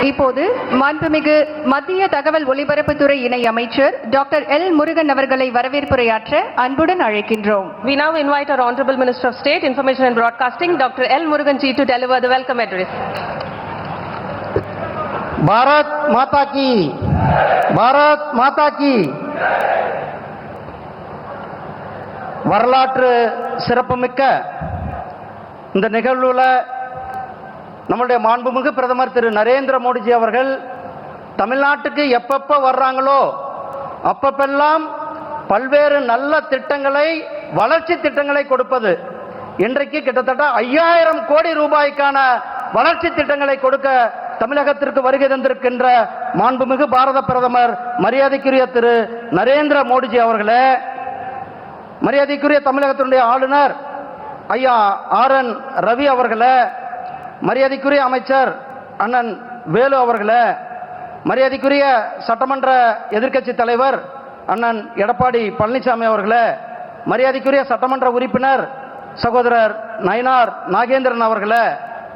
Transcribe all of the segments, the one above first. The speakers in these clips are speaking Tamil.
இப்போது மாண்புமிகு மத்திய தகவல் ஒலிபரப்புத்துறை இணை அமைச்சர் டாக்டர் எல் முருகன் அவர்களை வரவேற்புரையாற்ற அன்புடன் அழைக்கின்றோம். We now invite our Honorable Minister of State, Information and Broadcasting, Dr. L. Murugan ji, to deliver the welcome address. Bharat माता की, भारत माता की. வரலாற்று சிறப்புமிக்க இந்த நிகழ்வுல நம்முடைய மாண்புமிகு பிரதமர் திரு நரேந்திர மோடிஜி அவர்கள் தமிழ்நாட்டுக்கு எப்பப்ப வர்றாங்களோ அப்பப்பெல்லாம் பல்வேறு நல்ல திட்டங்களை, வளர்ச்சி திட்டங்களை கொடுப்பது. இன்றைக்கு கிட்டத்தட்ட 5000 கோடி ரூபாய்க்கான வளர்ச்சி திட்டங்களை கொடுக்க தமிழகத்திற்கு வருகை தந்திருக்கின்ற மாண்புமிகு பாரத பிரதமர் மரியாதைக்குரிய திரு நரேந்திர மோடிஜி அவர்களே, மரியாதைக்குரிய தமிழகத்தினுடைய ஆளுநர் ஐயா RN ரவி அவர்களே, மரியாதைக்குரிய அமைச்சர் அண்ணன் வேலு அவர்களே, மரியாதைக்குரிய சட்டமன்ற எதிர்க்கட்சி தலைவர் அண்ணன் எடப்பாடி பழனிசாமி அவர்களே, மரியாதைக்குரிய சட்டமன்ற உறுப்பினர் சகோதரர் நயினார் நாகேந்திரன் அவர்களே,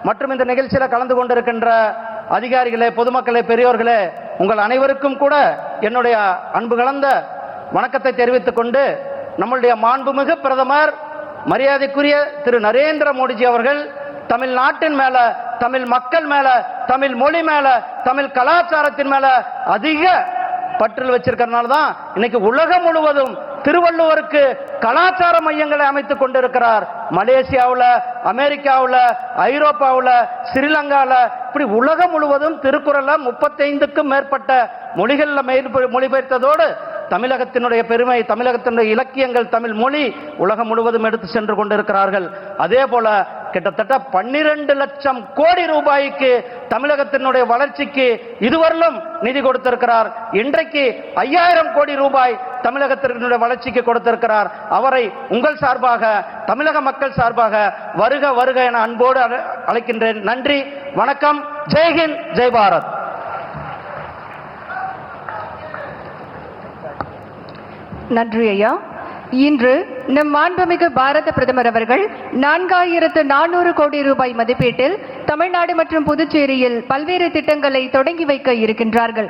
மற்றும் இந்த நிகழ்ச்சியில் கலந்து கொண்டிருக்கின்ற அதிகாரிகளே, பொதுமக்களே, பெரியோர்களே, உங்கள் அனைவருக்கும் கூட என்னுடைய அன்பு கலந்த வணக்கத்தை தெரிவித்துக் கொண்டு, நம்முடைய மாண்புமிகு பிரதமர் மரியாதைக்குரிய திரு நரேந்திர மோடிஜி அவர்கள் தமிழ்நாட்டின் மேல, தமிழ் மக்கள் மேல, தமிழ் மொழி மேல, தமிழ் கலாச்சாரத்தின் மேல அதிக பற்றில் வச்சிருக்கிறதுனால தான் இன்னைக்கு உலகம் முழுவதும் திருவள்ளுவருக்கு கலாச்சார மையங்களை அமைத்துக் கொண்டிருக்கிறார். மலேசியாவில், அமெரிக்காவில், ஐரோப்பாவில், ஸ்ரீலங்காவில், இப்படி உலகம் முழுவதும் திருக்குறளை 35க்கும் மேற்பட்ட மொழிகளில் மொழிபெயர்த்ததோடு தமிழகத்தினுடைய பெருமை, தமிழகத்தினுடைய இலக்கியங்கள், தமிழ் மொழி உலகம் முழுவதும் எடுத்து சென்று கொண்டிருக்கிறார்கள். அதே போல கிட்டத்தட்ட 12 லட்சம் கோடி ரூபாய்க்கு தமிழகத்தினுடைய வளர்ச்சிக்கு இதுவரையிலும் நிதி கொடுத்திருக்கிறார். இன்றைக்கு 5000 கோடி ரூபாய் தமிழகத்தினுடைய வளர்ச்சிக்கு கொடுத்திருக்கிறார். அவரை உங்கள் சார்பாக, தமிழக மக்கள் சார்பாக வருக வருக என அன்போடு அழைக்கின்றேன். நன்றி, வணக்கம். ஜெய்ஹிந்த், ஜெய் பாரத். நன்றி ஐயா. இன்று நம் மாண்புமிகு பாரத பிரதமர் அவர்கள் 4400 கோடி ரூபாய் மதிப்பீட்டில் தமிழ்நாடு மற்றும் புதுச்சேரியில் பல்வேறு திட்டங்களை தொடங்கி வைக்க இருக்கின்றார்கள்.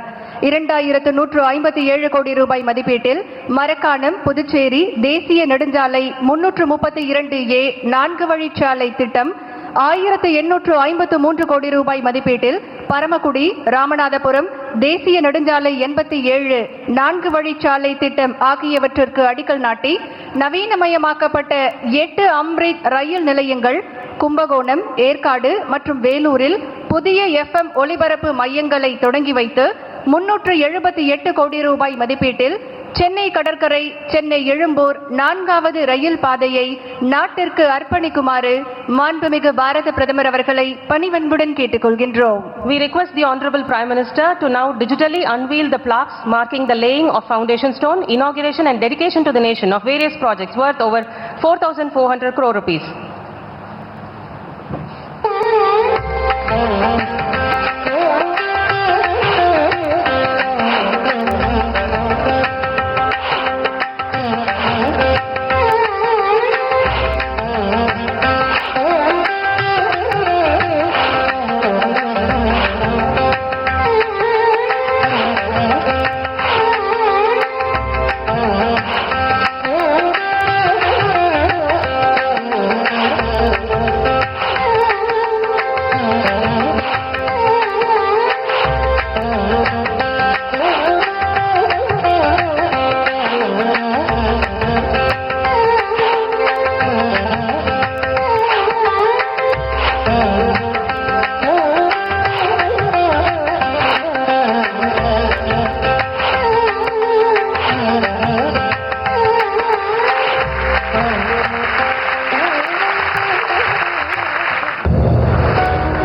2157 கோடி ரூபாய் மதிப்பீட்டில் மரக்காணம் புதுச்சேரி தேசிய நெடுஞ்சாலை 332A 4 வழிச்சாலை திட்டம், 1853 கோடி ரூபாய் மதிப்பீட்டில் பரமக்குடி ராமநாதபுரம் தேசிய நெடுஞ்சாலை 87 4 வழிச்சாலை திட்டம் ஆகியவற்றிற்கு அடிக்கல் நாட்டி நவீனமயமாக்கப்பட்ட 8 அம்ரித் ரயில் நிலையங்கள், கும்பகோணம், ஏற்காடு மற்றும் வேலூரில் புதிய FM ஒலிபரப்பு மையங்களை தொடங்கி வைத்து 378 கோடி ரூபாய் மதிப்பீட்டில் சென்னை கடற்கரை சென்னை எழும்பூர் 4வது ரயில் பாதையை நாட்டிற்கு அர்ப்பணிக்குமாறு மாண்புமிகு பாரத பிரதமர் அவர்களை பணிவன்புடன் கேட்டுக்கொள்கின்றோம். We request the Honorable Prime Minister to now digitally unveil the plaques marking the laying of foundation stone, inauguration and dedication to the nation of various projects worth over 4,400 crore rupees.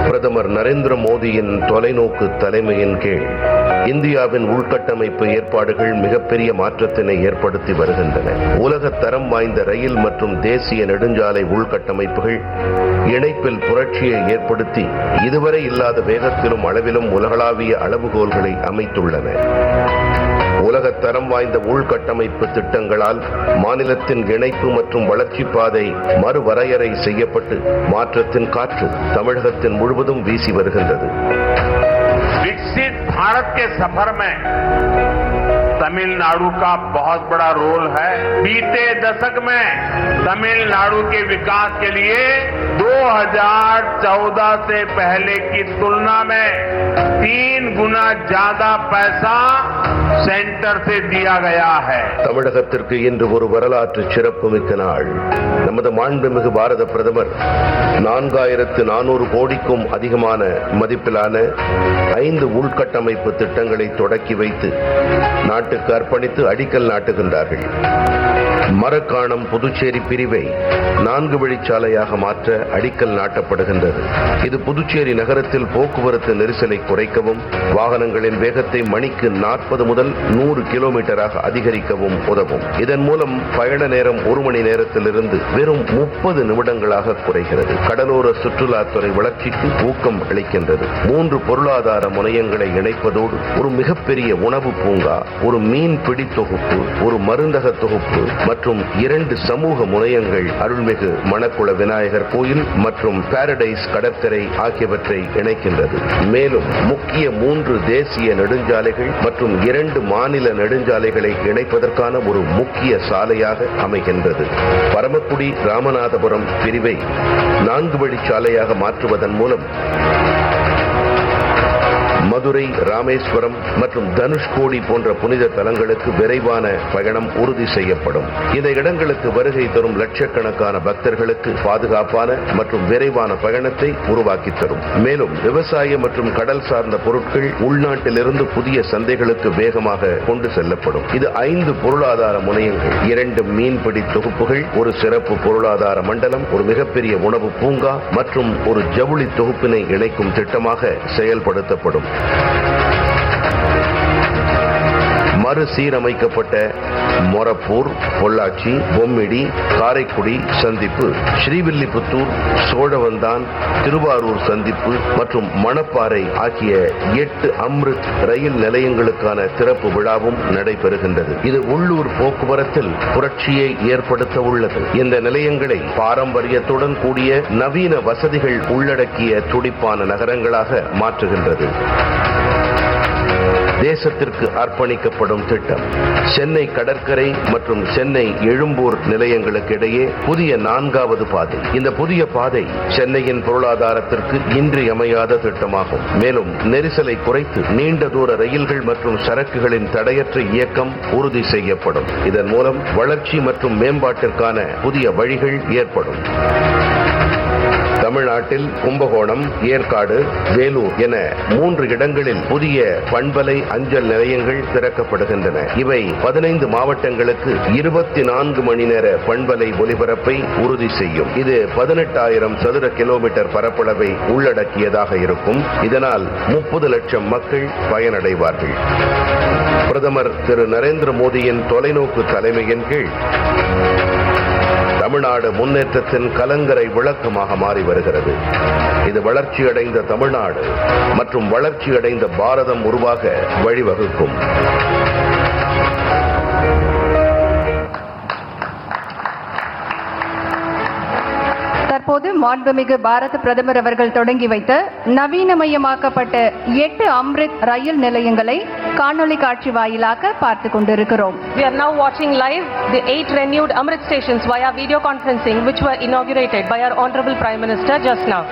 பிரதமர் நரேந்திர மோடியின் தொலைநோக்கு தலைமையின் கீழ் இந்தியாவின் உள்கட்டமைப்பு ஏற்பாடுகள் மிகப்பெரிய மாற்றத்தினை ஏற்படுத்தி வருகின்றன. உலக தரம் வாய்ந்த ரயில் மற்றும் தேசிய நெடுஞ்சாலை உள்கட்டமைப்புகள் இணைப்பில் புரட்சியை ஏற்படுத்தி இதுவரை இல்லாத வேகத்திலும் அளவிலும் உலகளாவிய அளவுகோல்களை அமைத்துள்ளன. உலகத் தரம் வாய்ந்த உள்கட்டமைப்பு திட்டங்களால் மாநிலத்தின் இணைப்பு மற்றும் வளர்ச்சி பாதை மறுவரையறை செய்யப்பட்டு மாற்றத்தின் காற்று தமிழகத்தின் முழுவதும் வீசி வருகின்றது. भारत के सफर में तमिलनाडु का बहुत बड़ा रोल है। बीते दशक में तमिलनाडु के विकास के लिए 2014 से पहले की तुलना में 3 गुना ज्यादा पैसा सेंटर से दिया गया है। தமிழகத்திற்கு இன்று ஒரு வரலாற்று சிறப்புமிக்க நாள். நமது மாண்புமிகு பாரத பிரதமர் 4400 கோடிக்கும் அதிகமான மதிப்பிலான 5 உள்கட்டமைப்பு திட்டங்களை தொடக்கி வைத்து நாட்டுக்கு அர்ப்பணித்து அடிக்கல் நாட்டுகின்றார்கள். மரக்காணம் புதுச்சேரி பிரிவை 4 வழிச்சாலையாக மாற்ற அடிக்கல் நாட்டப்படுகின்றது. இது புதுச்சேரி நகரத்தில் போக்குவரத்து நெரிசலை குறைக்கவும் வாகனங்களின் வேகத்தை மணிக்கு 40 முதல் 100 கிலோமீட்டராக அதிகரிக்கவும் உதவும். இதன் மூலம் பயண நேரம் 1 மணி நேரத்திலிருந்து வெறும் 30 நிமிடங்களாக குறைகிறது. கடலோர சுற்றுலாத்துறை வளர்ச்சிக்கு ஊக்கம் அளிக்கின்றது. 3 பொருளாதார முனையங்களை இணைப்பதோடு ஒரு மிகப்பெரிய உணவு பூங்கா, ஒரு மீன் பிடி தொகுப்பு, ஒரு மருந்தக தொகுப்பு மற்றும் 2 சமூக முனையங்கள் அருள்மிகு மணக்குள விநாயகர் கோயில் மற்றும் பாரடைஸ் கடற்கரை ஆகியவற்றை இணைக்கின்றது. மேலும் முக்கிய 3 தேசிய நெடுஞ்சாலைகள் மற்றும் 2 மாநில நெடுஞ்சாலைகளை இணைப்பதற்கான ஒரு முக்கிய சாலையாக அமைகின்றது. பரமக்குடி ராமநாதபுரம் பிரிவை 4 வழிச்சாலையாக மாற்றுவதன் மூலம் மதுரை, ராமேஸ்வரம் மற்றும் தனுஷ்கோடி போன்ற புனித தலங்களுக்கு விரைவான பயணம் உறுதி செய்யப்படும். இந்த இடங்களுக்கு வருகை தரும் லட்சக்கணக்கான பக்தர்களுக்கு பாதுகாப்பான மற்றும் விரைவான பயணத்தை உருவாக்கி தரும். மேலும் விவசாய மற்றும் கடல் சார்ந்த பொருட்கள் உள்நாட்டிலிருந்து புதிய சந்தைகளுக்கு வேகமாக கொண்டு செல்லப்படும். இது 5 பொருளாதார முனையங்கள், 2 மீன்பிடி தொகுப்புகள், ஒரு சிறப்பு பொருளாதார மண்டலம், ஒரு மிகப்பெரிய உணவு பூங்கா மற்றும் ஒரு ஜவுளி தொகுப்பினை இணைக்கும் திட்டமாக செயல்படுத்தப்படும். மறுசீரமைக்கப்பட்ட மொரப்பூர், பொள்ளாச்சி, பொம்மிடி, காரைக்குடி சந்திப்பு, ஸ்ரீவில்லிபுத்தூர், சோழவந்தான், திருவாரூர் சந்திப்பு மற்றும் மணப்பாறை ஆகிய 8 அம்ரித் ரயில் நிலையங்களுக்கான திறப்பு விழாவும் நடைபெறுகின்றது. இது உள்ளூர் போக்குவரத்தில் புரட்சியை ஏற்படுத்த உள்ளது. இந்த நிலையங்களை பாரம்பரியத்துடன் கூடிய நவீன வசதிகள் உள்ளடக்கிய துடிப்பான நகரங்களாக மாற்றுகின்றது. தேசத்திற்கு அர்ப்பணிக்கப்படும் திட்டம். சென்னை கடற்கரை மற்றும் சென்னை எழும்பூர் நிலையங்களுக்கு இடையே புதிய 4வது பாதை. இந்த புதிய பாதை சென்னையின் பொருளாதாரத்திற்கு இன்றியமையாத திட்டமாகும். மேலும் நெரிசலை குறைத்து நீண்ட தூர ரயில்கள் மற்றும் சரக்குகளின் தடையற்ற இயக்கம் உறுதி செய்யப்படும். இதன் மூலம் வளர்ச்சி மற்றும் மேம்பாட்டிற்கான புதிய வழிகள் ஏற்படும். தமிழ்நாட்டில் கும்பகோணம், ஏற்காடு, வேலூர் என 3 இடங்களில் புதிய பண்பலை அஞ்சல் நிலையங்கள் திறக்கப்படுகின்றன. இவை 15 மாவட்டங்களுக்கு 24 மணி நேர பண்பலை ஒலிபரப்பை உறுதி செய்யும். இது 18,000 சதுர கிலோமீட்டர் பரப்பளவை உள்ளடக்கியதாக இருக்கும். இதனால் 30 லட்சம் மக்கள் பயனடைவார்கள். பிரதமர் திரு நரேந்திர மோடியின் தொலைநோக்கு தலைமையின் கீழ் தமிழ்நாடு முன்னேற்றத்தின் கலங்கரை விளக்கமாக மாறி வருகிறது. இது வளர்ச்சியடைந்த தமிழ்நாடு மற்றும் வளர்ச்சியடைந்த பாரதம் உருவாக வழிவகுக்கும். தற்போது மாண்புமிகு பாரத பிரதமர் அவர்கள் தொடங்கி வைத்த நவீனமயமாக்கப்பட்ட 8 அம்ரித் ரயில் நிலையங்களை காணொளி காட்சி வாயிலாக பார்த்துக் கொண்டிருக்கிறோம். We are now watching live the 8 renewed Amrit stations via video conferencing which were inaugurated by our Honorable Prime Minister just now.